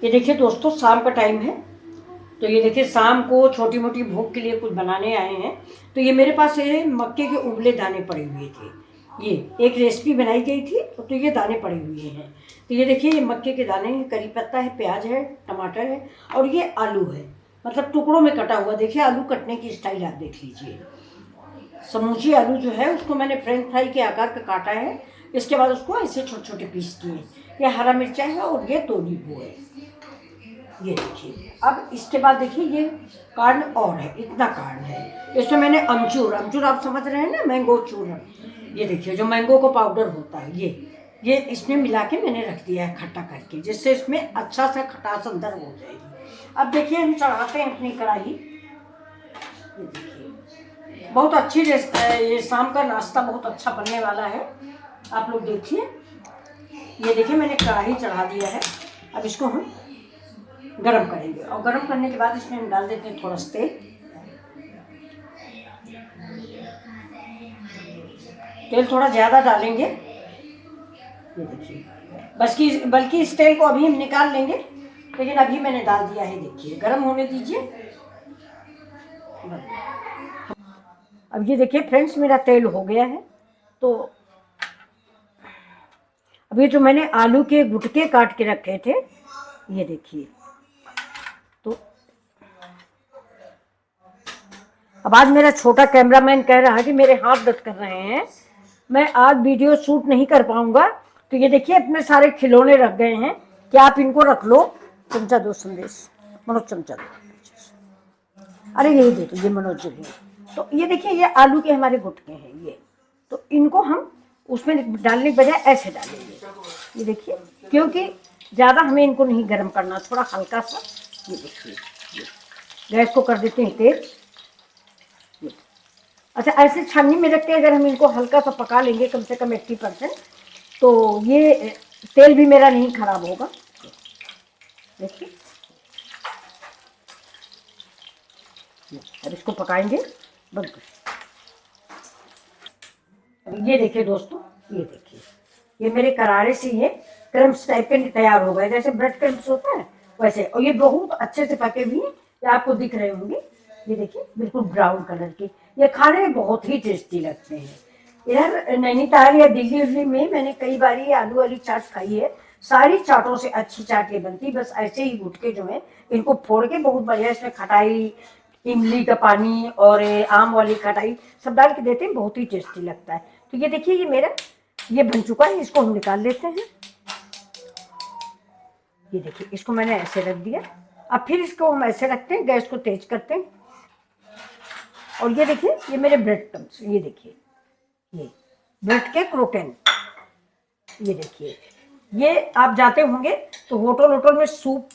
ये देखिए दोस्तों, शाम का टाइम है। तो ये देखिए, शाम को छोटी मोटी भूख के लिए कुछ बनाने आए हैं। तो ये मेरे पास ये मक्के के उबले दाने पड़े हुए थे। ये एक रेसिपी बनाई गई थी, तो ये दाने पड़े हुए हैं। तो ये देखिए, ये मक्के के दाने हैं, करी पत्ता है, प्याज है, टमाटर है, और ये आलू है, मतलब टुकड़ों में कटा हुआ। देखिए आलू कटने की स्टाइल आप देख लीजिए। समूची आलू जो है उसको मैंने फ्रेंच फ्राई के आकार का काटा है। इसके बाद उसको ऐसे छोटे छोटे पीस किए। ये हरा मिर्चा है और ये 2 नींबू है। ये देखिए, अब इसके बाद देखिए, ये कार्न और है, इतना कार्न है। इसमें मैंने अमचूर, अमचूर आप समझ रहे हैं ना, मैंगो चूर्ण। ये देखिए, जो मैंगो का पाउडर होता है, ये इसमें मिला के मैंने रख दिया है खट्टा करके, जिससे इसमें अच्छा सा खटास अंदर हो जाएगी। अब देखिए, हम चढ़ाते हैं अपनी कढ़ाई। ये देखिए, बहुत अच्छी ये शाम का नाश्ता बहुत अच्छा बनने वाला है। आप लोग देखिए। ये देखिए, मैंने कढ़ाई चढ़ा दिया है। अब इसको हम गरम करेंगे, और गरम करने के बाद इसमें हम डाल देते हैं थोड़ा सा तेल। तेल थोड़ा ज़्यादा डालेंगे। ये देखिए, बल्कि इस तेल को अभी हम निकाल लेंगे, लेकिन अभी मैंने डाल दिया है। देखिए, गरम होने दीजिए। अब ये देखिए फ्रेंड्स, मेरा तेल हो गया है। तो अभी जो मैंने आलू के गुटके काट के रखे थे, ये देखिए। तो अब आज मेरा छोटा कैमरामैन कह रहा है कि मेरे हाथ दर्द कर रहे हैं, मैं आज वीडियो शूट नहीं कर पाऊंगा। तो ये देखिए, अपने सारे खिलौने रख गए हैं, क्या आप इनको रख लो। चमचा दो, संदेश मनोज, चमचा दो। अरे यही दे दो, ये मनोज जी। तो ये देखिए, ये आलू के हमारे गुटके हैं ये। तो इनको हम उसमें डालने के बजाय ऐसे डालेंगे। ये देखिए, क्योंकि ज़्यादा हमें इनको नहीं गर्म करना, थोड़ा हल्का सा। ये देखिए, गैस को कर देते हैं तेज। अच्छा, ऐसे छन्नी में रख के अगर हम इनको हल्का सा पका लेंगे, कम से कम 80%, तो ये तेल भी मेरा नहीं खराब होगा। देखिए, अब इसको पकाएंगे। बंद कर। ये देखिए दोस्तों, ये देखिए, ये मेरे करारे से ये क्रम्स टाइप के तैयार हो गए, जैसे ब्रेड क्रम्स होता है वैसे। और ये बहुत अच्छे से पके हुए हैं, ये आपको दिख रहे होंगे। ये देखिए, बिल्कुल ब्राउन कलर के। ये खाने में बहुत ही टेस्टी लगते हैं। इधर नैनीताल या दिल्ली उल्ली में मैंने कई बार ये आलू वाली चाट खाई है। सारी चाटों से अच्छी चाट ये बनती, बस ऐसे ही गुटके जो है इनको फोड़ के बहुत बढ़िया, इसमें खटाई, इमली का पानी और आम वाली खटाई सब डाल के देते हैं, बहुत ही टेस्टी लगता है। तो ये देखिए, ये मेरा ये बन चुका है, इसको हम निकाल लेते हैं। ये देखिए, इसको मैंने ऐसे रख दिया। अब फिर इसको हम ऐसे रखते हैं, गैस को तेज करते हैं। और ये देखिए, ये मेरे ब्रेड क्रम्स, ये देखिए, ये ब्रेड के क्रोकेन। ये देखिए, ये आप जाते होंगे तो होटल होटल में सूप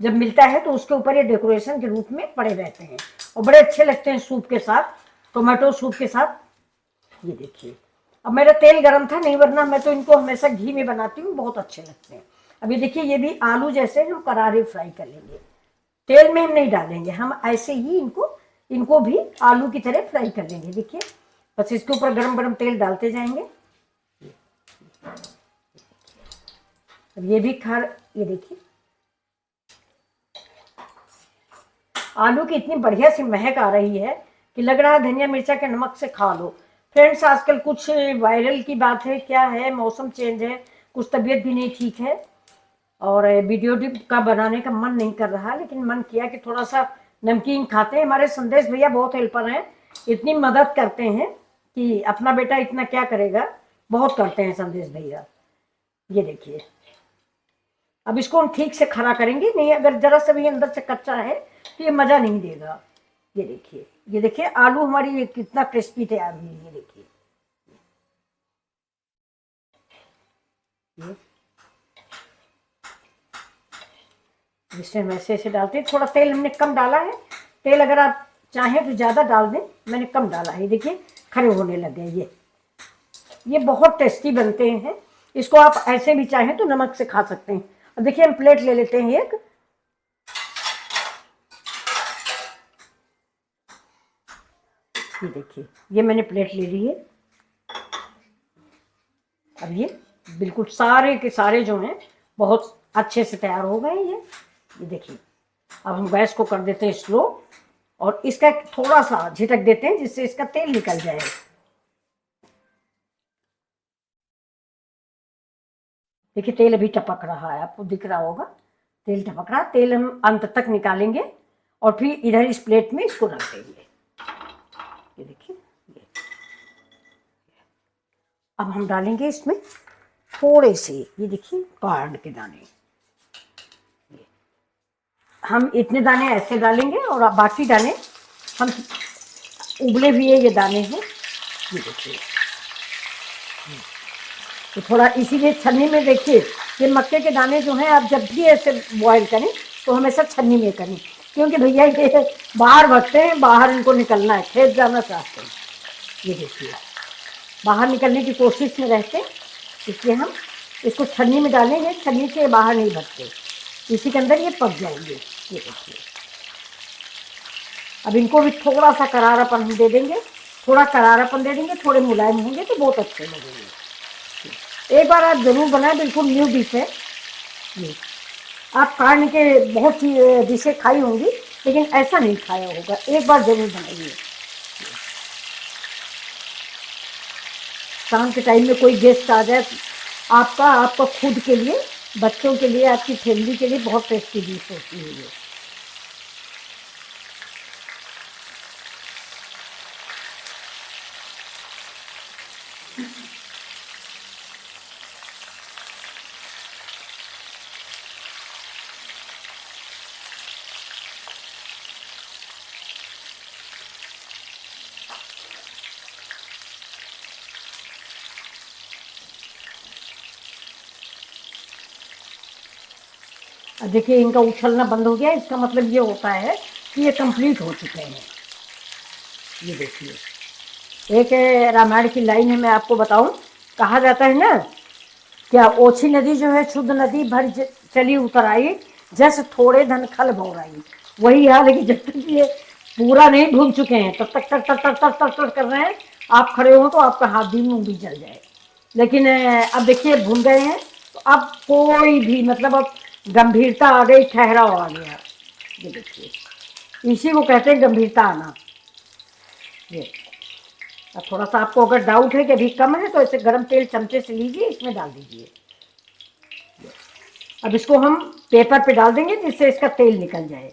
जब मिलता है तो उसके ऊपर ये डेकोरेशन के रूप में पड़े रहते हैं, और बड़े अच्छे लगते हैं सूप के साथ, टोमेटो सूप के साथ। ये देखिए, अब मेरा तेल गर्म था नहीं, वरना मैं तो इनको हमेशा घी में बनाती हूँ, बहुत अच्छे लगते हैं। अभी देखिए, ये भी आलू जैसे हम करारे फ्राई कर लेंगे, तेल में हम नहीं डालेंगे, हम ऐसे ही इनको भी आलू की तरह फ्राई कर लेंगे। देखिए, बस इसके ऊपर गरम गरम तेल डालते जाएंगे। अब ये भी ये देखिए, आलू की इतनी बढ़िया सी महक आ रही है कि लग रहा है धनिया मिर्चा के नमक से खा लो। फ्रेंड्स, आजकल कुछ वायरल की बात है, क्या है, मौसम चेंज है, कुछ तबीयत भी नहीं ठीक है, और वीडियो का बनाने का मन नहीं कर रहा, लेकिन मन किया कि थोड़ा सा नमकीन खाते हैं। हमारे संदेश भैया बहुत हेल्पर हैं, इतनी मदद करते हैं कि अपना बेटा इतना क्या करेगा, बहुत करते हैं संदेश भैया। ये देखिए, अब इसको हम ठीक से खड़ा करेंगे, नहीं अगर जरा सा भी अंदर से कच्चा है तो ये मजा नहीं देगा। ये देखिए, ये देखिए, आलू हमारी ये कितना क्रिस्पी तैयार हुई है। ये देखिए, जिसमें हम ऐसे ऐसे डालते हैं। थोड़ा तेल हमने कम डाला है, तेल अगर आप चाहें तो ज़्यादा डाल दें, मैंने कम डाला है। देखिए, खड़े होने लग गए। ये बहुत टेस्टी बनते हैं। इसको आप ऐसे भी चाहें तो नमक से खा सकते हैं। अब देखिए, हम प्लेट ले लेते हैं एक। ये देखिए, ये मैंने प्लेट ले ली है। अब ये बिल्कुल सारे के सारे जो हैं बहुत अच्छे से तैयार हो गए ये देखिए। अब हम गैस को कर देते हैं स्लो और इसका थोड़ा सा झिटक देते हैं जिससे इसका तेल निकल जाए। देखिए तेल अभी टपक रहा है, आपको दिख रहा होगा तेल टपक रहा। तेल हम अंत तक निकालेंगे और फिर इधर इस प्लेट में इसको रख देंगे। ये देखिए ये। अब हम डालेंगे इसमें थोड़े से, ये देखिए कार्ड के दाने। हम इतने दाने ऐसे डालेंगे और बाकी दाने हम उबले हुए ये दाने हैं, ये देखिए। तो थोड़ा इसीलिए छन्नी में देखिए, ये मक्के के दाने जो हैं आप जब भी ऐसे बॉईल करें तो हमेशा छन्नी में करें, क्योंकि भैया ये बाहर भगते हैं, बाहर इनको निकलना है, खेत जाना चाहते हैं। ये देखिए बाहर निकलने की कोशिश में रहते हैं, इसलिए हम इसको छन्नी में डालेंगे, छन्नी से बाहर नहीं भगते, इसी के अंदर ये पक जाएंगे। ये देखिए अब इनको भी थोड़ा सा करारापन हम दे देंगे, थोड़ा करारापन दे देंगे, थोड़े मुलायम होंगे तो बहुत अच्छे लगेंगे। एक बार आप ज़रूर बनाएं, बिल्कुल न्यू डिश है ये। आप कार्न के बहुत सी डिशें खाई होंगी लेकिन ऐसा नहीं खाया होगा, एक बार ज़रूर बनाइए। शाम के टाइम में कोई गेस्ट आ जाए, आपका खुद के लिए, बच्चों के लिए, आपकी फैमिली के लिए बहुत टेस्टी डिश होती है ये। देखिए इनका उछलना बंद हो गया, इसका मतलब ये होता है कि ये कंप्लीट हो चुके हैं। ये देखिए एक रामायण की लाइन है, मैं आपको बताऊं, कहा जाता है ना, क्या ओछी नदी जो है शुद्ध नदी भर चली उतर आई, जैसे थोड़े धन खल भौराई। वही हाल है कि जब तक ये पूरा नहीं भून चुके हैं तब तक तक तक तक तक तक तक कर रहे हैं, आप खड़े हो तो आपका हाथ भी मुंह भी जल जाए। लेकिन अब देखिए भून गए हैं तो अब कोई भी मतलब अब गंभीरता आ गई, ठहराव आ गया। ये देखिए इसी को कहते हैं गंभीरता आना। ये अब थोड़ा सा आपको अगर डाउट है कि अभी कम है तो ऐसे गरम तेल चमचे से लीजिए, इसमें डाल दीजिए। अब इसको हम पेपर पे डाल देंगे जिससे इसका तेल निकल जाए।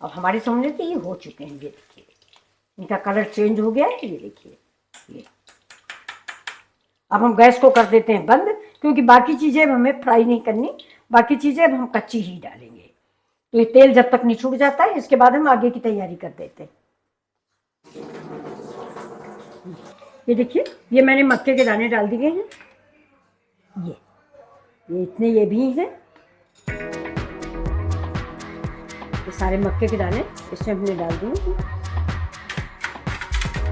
अब हमारे सामने तो ये हो चुके हैं, ये देखिए इनका कलर चेंज हो गया है। ये देखिए ये अब हम गैस को कर देते हैं बंद, क्योंकि बाकी चीज़ें हमें फ्राई नहीं करनी, बाकी चीज़ें अब हम कच्ची ही डालेंगे। तो ये तेल जब तक निचुड़ जाता है इसके बाद हम आगे की तैयारी कर देते हैं। ये देखिए ये मैंने मक्के के दाने डाल दिए हैं, ये इतने ये भी हैं, ये सारे मक्के के दाने इसमें हमने डाल दिए।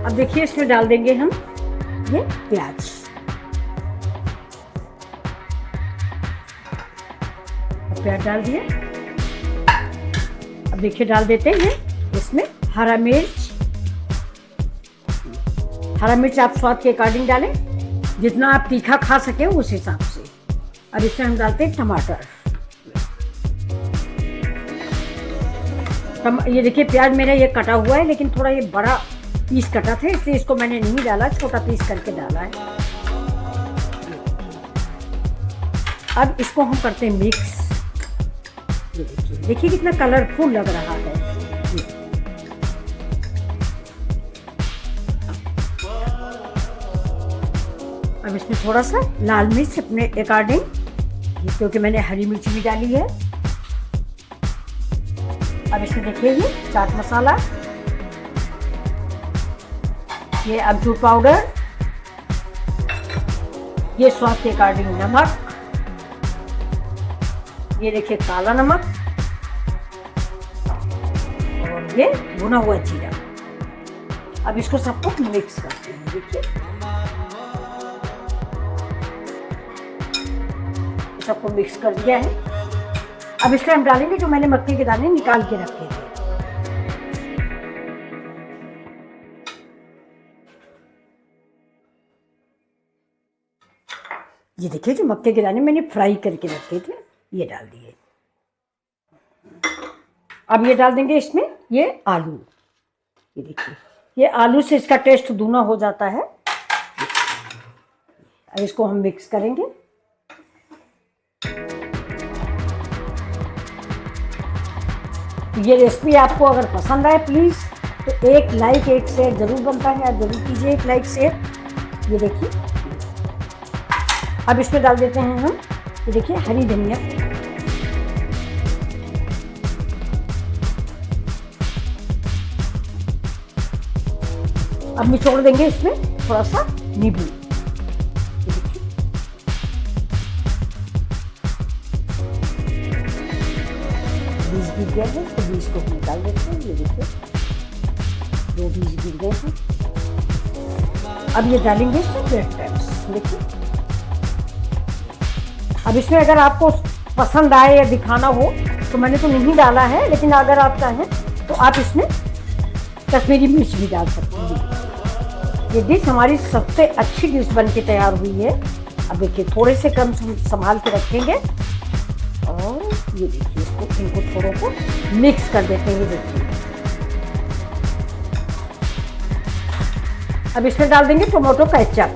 अब देखिए इसमें डाल देंगे हम ये प्याज। प्याज डाल दिए। अब देखिए डाल देते हैं इसमें हरा मिर्च। हरा मिर्च आप स्वाद के अकॉर्डिंग डालें, जितना आप तीखा खा सके उस हिसाब से। अब इसमें हम डालते हैं टमाटर। ये देखिए प्याज मेरा ये कटा हुआ है, लेकिन थोड़ा ये बड़ा पीस कटा था इसलिए इसको मैंने नहीं डाला, छोटा पीस करके डाला है। अब इसको हम करते हैं मिक्स। ये देखिए कितना कलरफुल लग रहा है। अब इसमें थोड़ा सा लाल मिर्च अपने अकॉर्डिंग, क्योंकि मैंने हरी मिर्च भी डाली है। अब इसमें देखिए ये चाट मसाला, ये अमचूर पाउडर, ये स्वाद के अकॉर्डिंग नमक, ये देखिए काला नमक, और ये भुना हुआ जीरा। अब इसको सबको मिक्स करते हैं। देखिए सबको मिक्स कर दिया है। अब इसमें हम डालेंगे जो मैंने मक्के के दाने निकाल के रखे थे। ये देखिए जो मक्के के दाने मैंने फ्राई करके रखे थे ये डाल दिए। अब ये डाल देंगे इसमें ये आलू। ये देखिए ये आलू से इसका टेस्ट दूना हो जाता है। अब इसको हम मिक्स करेंगे। ये रेसिपी आपको अगर पसंद आए प्लीज़ तो एक लाइक एक शेयर ज़रूर बनता है, आप ज़रूर कीजिए एक लाइक शेयर। ये देखिए अब इसमें डाल देते हैं हम, ये देखिए हरी धनिया। अब निचोड़ देंगे इसमें थोड़ा सा नींबू। बीज गिर गया है तो बीज को हम निकाल देते हैं। ये देखिए 2 बीज गिर गए हैं। अब ये डालेंगे इसमें ब्रेड क्रम्ब्स। देखिए अब इसमें अगर आपको पसंद आए या दिखाना हो तो मैंने तो नहीं डाला है, लेकिन अगर आप चाहें तो आप इसमें कश्मीरी मिर्च भी डाल सकते हैं। ये डिश हमारी सबसे अच्छी डिश बन के तैयार हुई है। अब देखिए थोड़े से कम संभाल के रखेंगे और ये देखिए इसको इनको थोड़ों को मिक्स कर देते हैं। देखिए अब इसमें डाल देंगे टोमेटो केचप,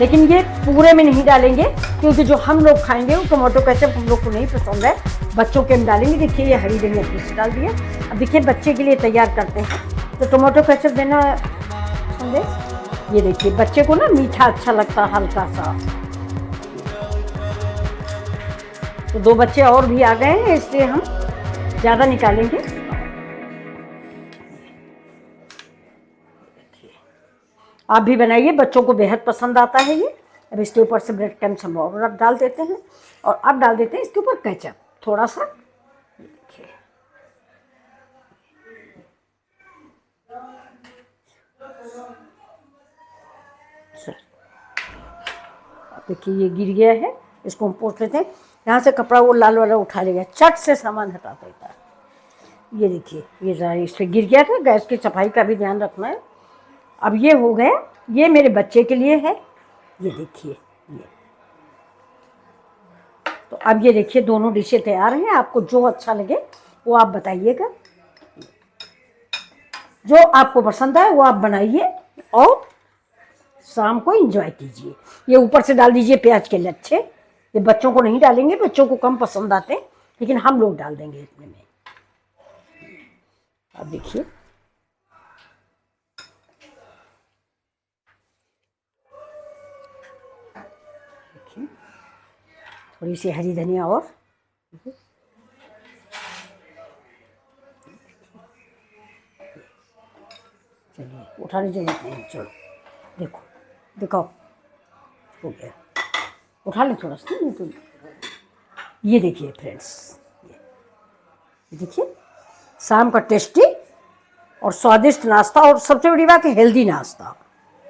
लेकिन ये पूरे में नहीं डालेंगे क्योंकि जो हम लोग खाएंगे वो टोमेटो केचप हम लोग को नहीं पसंद है, बच्चों के हम डालेंगे। देखिए ये हरी धनिया पीस डाल दिए। अब देखिए बच्चे के लिए तैयार करते हैं तो टोमेटो केचप देना पसंद है। ये देखिए बच्चे को ना मीठा अच्छा लगता है हल्का सा। तो 2 बच्चे और भी आ गए हैं इसलिए हम ज़्यादा निकालेंगे। आप भी बनाइए, बच्चों को बेहद पसंद आता है ये। अब इसके ऊपर से ब्रेड क्रम्ब्स हम और डाल देते हैं और अब डाल देते हैं इसके ऊपर केचप थोड़ा सा। देखिए सर अब देखिए ये गिर गया है, इसको हम पोंछ लेते हैं। यहाँ से कपड़ा वो लाल वाला उठा लेगा, चट से सामान हटा देता है। ये देखिए ये ज़रा इस पर गिर गया था, गैस की सफाई का भी ध्यान रखना है। अब ये हो गया, ये मेरे बच्चे के लिए है। ये देखिए ये तो अब ये देखिए दोनों डिशें तैयार हैं। आपको जो अच्छा लगे वो आप बताइएगा, जो आपको पसंद आए वो आप बनाइए और शाम को एंजॉय कीजिए। ये ऊपर से डाल दीजिए प्याज के लच्छे। ये बच्चों को नहीं डालेंगे, बच्चों को कम पसंद आते, लेकिन हम लोग डाल देंगे इतने में। अब देखिए थोड़ी सी हरी धनिया और चलिए उठाने जरूरत नहीं, चलो देखो देखो हो गया, उठा लें थोड़ा सा। नहीं तो ये देखिए फ्रेंड्स, ये देखिए शाम का टेस्टी और स्वादिष्ट नाश्ता और सबसे बड़ी बात है हेल्दी नाश्ता।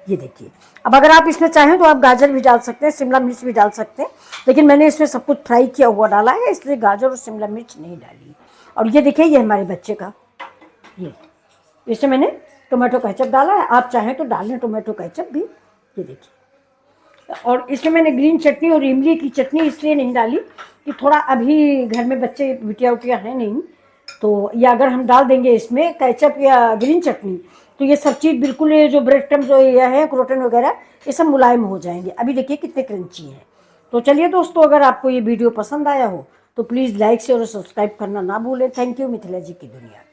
ये देखिए अब अगर आप इसमें चाहें तो आप गाजर भी डाल सकते हैं, शिमला मिर्च भी डाल सकते हैं, लेकिन मैंने इसमें सब कुछ फ्राई किया हुआ डाला है इसलिए गाजर और शिमला मिर्च नहीं डाली। और ये देखिए ये हमारे बच्चे का, ये इसमें मैंने टोमेटो केचप डाला है, आप चाहें तो डालें टोमेटो केचप भी। ये देखिए और इसमें मैंने ग्रीन चटनी और इमली की चटनी इसलिए नहीं डाली कि थोड़ा अभी घर में बच्चे बिटिया उटिया हैं नहीं, तो या अगर हम डाल देंगे इसमें केचप या ग्रीन चटनी तो ये सब चीज़ बिल्कुल ये जो ब्रेड क्रम्ब जो ये है क्रोटन वगैरह ये सब मुलायम हो जाएंगे। अभी देखिए कितने क्रंची हैं। तो चलिए दोस्तों, अगर आपको ये वीडियो पसंद आया हो तो प्लीज़ लाइक शेयर और सब्सक्राइब करना ना भूलें। Thank you. मिथिला जी की दुनिया।